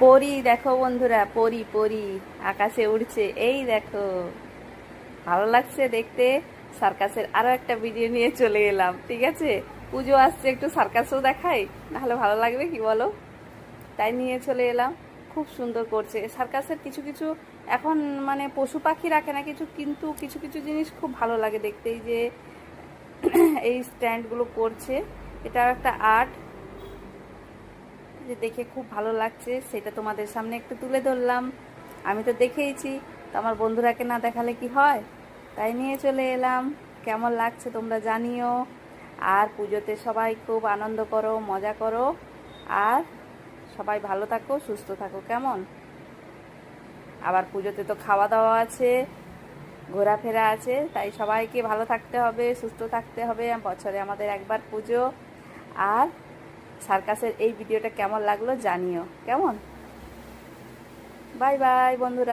পরী দেখো বন্ধুরা, পরী পরী আকাশে উড়ছে। এই দেখো, ভালো লাগছে দেখতে। সার্কাসের আরো একটা ভিডিও নিয়ে চলে এলাম। ঠিক আছে, পুজো আসছে, একটু সার্কাসও দেখাই, নাহলে ভালো লাগবে কি বলো? তাই নিয়ে চলে এলাম। খুব সুন্দর করছে সার্কাসের কিছু কিছু। এখন মানে পশু পাখি রাখে না কিছু, কিন্তু কিছু কিছু জিনিস খুব ভালো লাগে দেখতে। এই যে এই স্ট্যান্ডগুলো করছে, এটা একটা আর্ট, যে দেখে খুব ভালো লাগছে, সেটা তোমাদের সামনে একটু তুলে ধরলাম। আমি তো দেখেইছি, তো আমার বন্ধুরাকে না দেখালে কি হয়, তাই নিয়ে চলে এলাম। কেমন লাগছে তোমরা জানিও। আর পুজোতে সবাই খুব আনন্দ করো, মজা করো, আর সবাই ভালো থাকো, সুস্থ থাকো। কেমন? আবার পুজোতে তো খাওয়া দাওয়া আছে, ঘোরাফেরা আছে, তাই সবাইকে ভালো থাকতে হবে, সুস্থ থাকতে হবে। বছরে আমাদের একবার পুজো। আর সার্কাসের এই ভিডিওটা কেমন লাগলো জানিও। কেমন? বাই বাই বন্ধুরা।